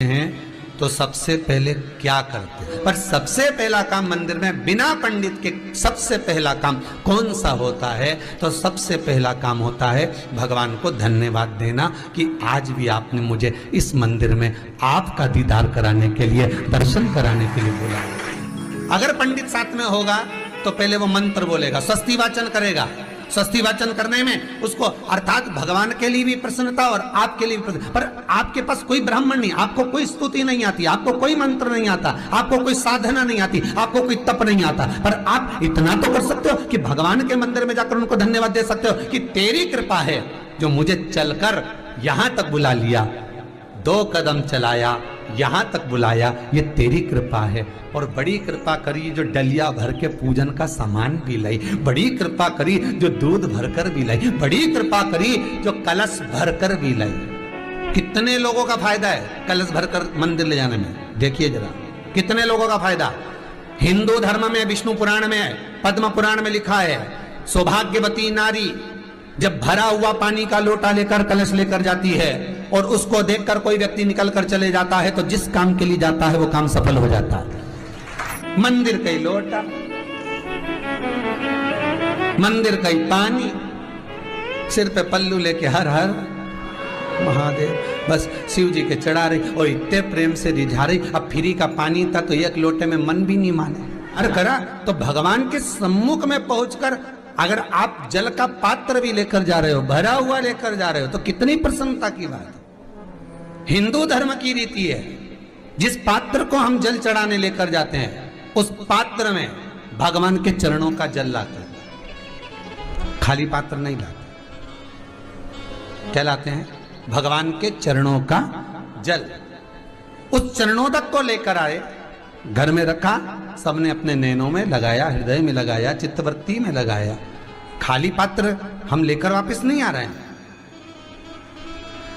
हैं तो सबसे पहले क्या करते हैं? पर सबसे पहला काम मंदिर में बिना पंडित के सबसे पहला काम कौन सा होता है? तो सबसे पहला काम होता है भगवान को धन्यवाद देना कि आज भी आपने मुझे इस मंदिर में आपका दीदार कराने के लिए, दर्शन कराने के लिए बोला। अगर पंडित साथ में होगा तो पहले वो मंत्र बोलेगा, स्वस्ति वाचन करेगा। स्वस्ति वाचन करने में उसको अर्थात भगवान के लिए भी प्रसन्नता और आपके लिए भी प्रसन्नता। पर आपके पास कोई ब्राह्मण नहीं, आपको कोई स्तुति नहीं आती, आपको कोई मंत्र नहीं आता, आपको कोई साधना नहीं आती, आपको कोई तप नहीं आता, पर आप इतना तो कर सकते हो कि भगवान के मंदिर में जाकर उनको धन्यवाद दे सकते हो कि तेरी कृपा है जो मुझे चलकर यहां तक बुला लिया, 2 कदम चलाया, यहां तक बुलाया, ये तेरी कृपा है। और बड़ी कृपा करी जो डलिया भर के पूजन का सामान भी लाई, बड़ी कृपा करी जो दूध भरकर भी लाई, बड़ी कृपा करी जो कलश भरकर भी लाई। कितने लोगों का फायदा है कलश भरकर मंदिर ले जाने में? देखिए जरा कितने लोगों का फायदा। हिंदू धर्म में विष्णु पुराण में, पद्म पुराण में लिखा है, सौभाग्यवती नारी जब भरा हुआ पानी का लोटा लेकर कलश लेकर जाती है और उसको देखकर कोई व्यक्ति निकल कर चले जाता है तो जिस काम के लिए जाता है वो काम सफल हो जाता है। मंदिर का ही लोटा, मंदिर का ही पानी, सिर पे पल्लू लेके हर हर महादेव बस शिव जी के चढ़ा रही और इतने प्रेम से रिझा रही। अब फ्री का पानी था तो एक लोटे में मन भी नहीं माने। अरे करा तो भगवान के सम्मुख में पहुंचकर अगर आप जल का पात्र भी लेकर जा रहे हो, भरा हुआ लेकर जा रहे हो, तो कितनी प्रसन्नता की बात है। हिंदू धर्म की रीति है, जिस पात्र को हम जल चढ़ाने लेकर जाते हैं उस पात्र में भगवान के चरणों का जल लाते हैं, खाली पात्र नहीं लाते। क्या लाते हैं? भगवान के चरणों का जल। उस चरणोदक को लेकर आए, घर में रखा, सबने अपने नैनों में लगाया, हृदय में लगाया, चित्तवृत्ति में लगाया। खाली पात्र हम लेकर वापस नहीं आ रहे हैं।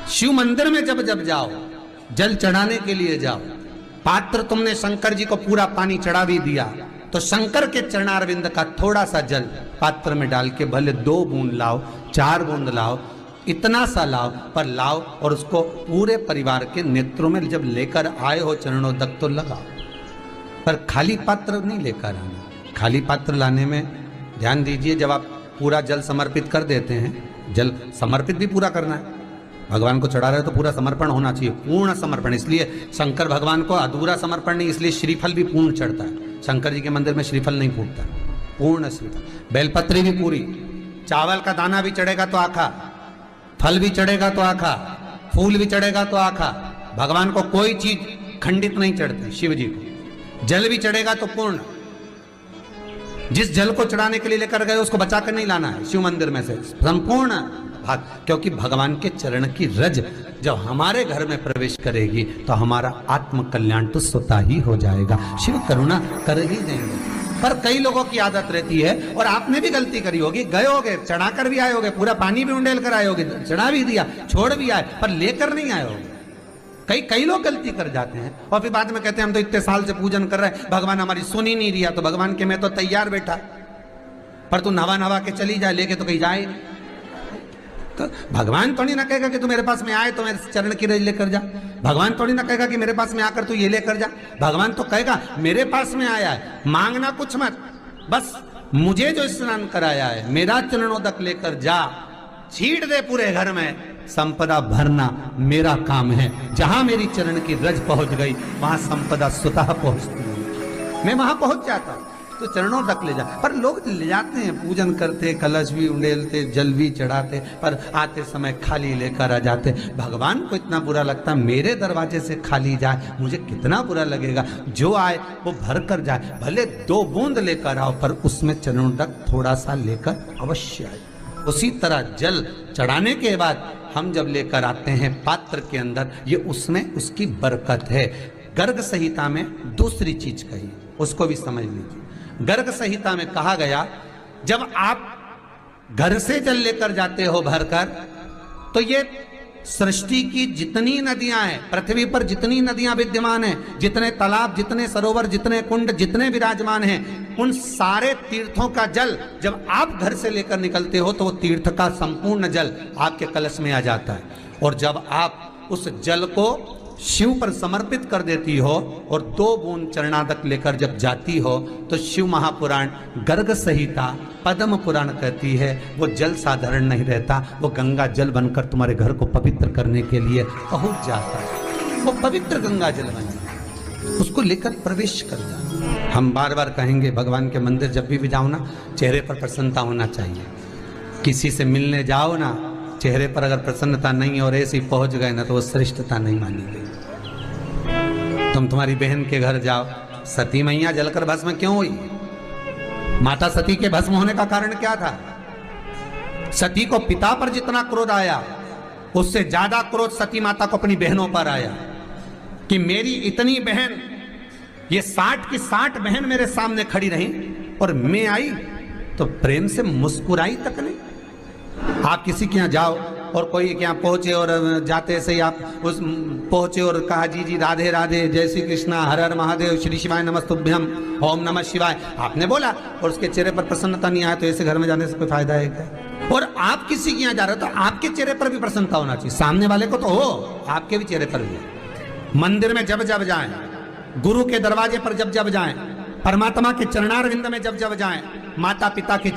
शिव मंदिर में जब जब जाओ, जल चढ़ाने के लिए जाओ, पात्र तुमने शंकर जी को पूरा पानी चढ़ा भी दिया तो शंकर के चरणारविंद का थोड़ा सा जल पात्र में डाल के भले 2 बूंद लाओ, 4 बूंद लाओ, इतना सा लाओ, पर लाओ और उसको पूरे परिवार के नेत्रों में जब लेकर आए हो चरणोदक तो लगाओ। पर खाली पात्र नहीं लेकर आना। खाली पात्र लाने में ध्यान दीजिए, जब आप पूरा जल समर्पित कर देते हैं, जल समर्पित भी पूरा करना है, भगवान को चढ़ा रहे हो तो पूरा समर्पण होना चाहिए, पूर्ण समर्पण। इसलिए शंकर भगवान को अधूरा समर्पण नहीं, इसलिए श्रीफल भी पूर्ण चढ़ता है। शंकर जी के मंदिर में श्रीफल नहीं फूटता, पूर्ण श्रीफल। बेलपत्री भी पूरी, चावल का दाना भी चढ़ेगा तो आखा, फल भी चढ़ेगा तो आखा, फूल भी चढ़ेगा तो आखा। भगवान को कोई चीज खंडित नहीं चढ़ती, शिव जी को जल भी चढ़ेगा तो पूर्ण। जिस जल को चढ़ाने के लिए लेकर गए उसको बचा कर नहीं लाना है शिव मंदिर में से, संपूर्ण भाग। क्योंकि भगवान के चरण की रज जब हमारे घर में प्रवेश करेगी तो हमारा आत्म कल्याण तो स्वतः ही हो जाएगा। शिव करुणा कर ही देंगे। पर कई लोगों की आदत रहती है, और आपने भी गलती करी होगी, गए होगे, चढ़ा कर भी आए होगे, पूरा पानी भी उंडेल कर आए होगे, चढ़ा भी दिया, छोड़ भी आए, पर लेकर नहीं आए होगे। कई लोग गलती कर जाते हैं और फिर बाद में कहते हैं हम तो इतने साल से पूजन कर रहे हैं, भगवान हमारी सुन ही नहीं रिया। तो भगवान के मैं तो तैयार बैठा, पर तू नवा के चली जाए, लेके तो कहीं जाए। तो भगवान थोड़ी ना कहेगा कि तू मेरे पास में आए तो मेरे चरण की रज लेकर जा। भगवान थोड़ी ना कहेगा कि मेरे पास में आकर तू ये लेकर जा। भगवान तो कहेगा मेरे पास में आया है, मांगना कुछ मत, बस मुझे जो स्नान कराया है मेरा चरणोदक लेकर जा, छीट दे पूरे घर में, संपदा भरना मेरा काम है। जहां मेरी चरण की रज पहुंच गई वहां संपदा स्वतः पहुंचती है, मैं वहां पहुंच जाता हूं। तो चरणों तक ले जा। पर लोग ले जाते हैं, पूजन करते, कलश भी उंडेलते, जल भी चढ़ाते, पर आते समय खाली लेकर आ जाते। भगवान को इतना बुरा लगता, मेरे दरवाजे से खाली जाए, मुझे कितना बुरा लगेगा। जो आए वो भर कर जाए, भले 2 बूंद लेकर आओ, पर उसमें चरणों तक थोड़ा सा लेकर अवश्य आए। उसी तरह जल चढ़ाने के बाद हम जब लेकर आते हैं पात्र के अंदर, ये उसमें उसकी बरकत है। गर्ग संहिता में दूसरी चीज कही, उसको भी समझ लीजिए। गर्ग संहिता में कहा गया, जब आप घर से जल लेकर जाते हो भरकर, तो ये सृष्टि की जितनी नदियां हैं, पृथ्वी पर जितनी नदियां विद्यमान हैं, जितने तालाब, जितने सरोवर, जितने कुंड, जितने विराजमान हैं, उन सारे तीर्थों का जल जब आप घर से लेकर निकलते हो तो वो तीर्थ का संपूर्ण जल आपके कलश में आ जाता है। और जब आप उस जल को शिव पर समर्पित कर देती हो और 2 बूंद चरणादक लेकर जब जाती हो तो शिव महापुराण, गर्ग संहिता, पद्म पुराण कहती है वो जल साधारण नहीं रहता, वो गंगा जल बनकर तुम्हारे घर को पवित्र करने के लिए पहुंच जाता है। वो पवित्र गंगा जल बन जाता है, उसको लेकर प्रवेश कर जाओ। हम बार बार कहेंगे भगवान के मंदिर जब भी जाओ ना, चेहरे पर प्रसन्नता होना चाहिए। किसी से मिलने जाओ ना, चेहरे पर अगर प्रसन्नता नहीं और ऐसे ही पहुंच गए ना तो वो श्रेष्ठता नहीं मानी गई। तुम तुम्हारी बहन के घर जाओ, सती मैया जलकर भस्म क्यों हुई? माता सती के भस्म होने का कारण क्या था? सती को पिता पर जितना क्रोध आया उससे ज्यादा क्रोध सती माता को अपनी बहनों पर आया कि मेरी इतनी बहन, ये 60 की 60 बहन मेरे सामने खड़ी रही और मैं आई तो प्रेम से मुस्कुराई तक नहीं। आप किसी के यहाँ जाओ और कोई के यहाँ पहुंचे और जाते से ही आप उस पहुंचे और कहा जी जी राधे राधे, जय श्री कृष्णा, हर हर महादेव, श्री शिवाय नमस्तुभ्यम, ओम नमः शिवाय आपने बोला और उसके चेहरे पर प्रसन्नता नहीं आया तो ऐसे घर में जाने से कोई फायदा है क्या? और आप किसी के यहाँ जा रहे हो तो आपके चेहरे पर भी प्रसन्नता होना चाहिए, सामने वाले को तो हो, आपके भी चेहरे पर भी। मंदिर में जब जब जाएं, गुरु के दरवाजे पर जब जब जाएं, परमात्मा के चरणारविंद में जब जब जाएं, माता पिता के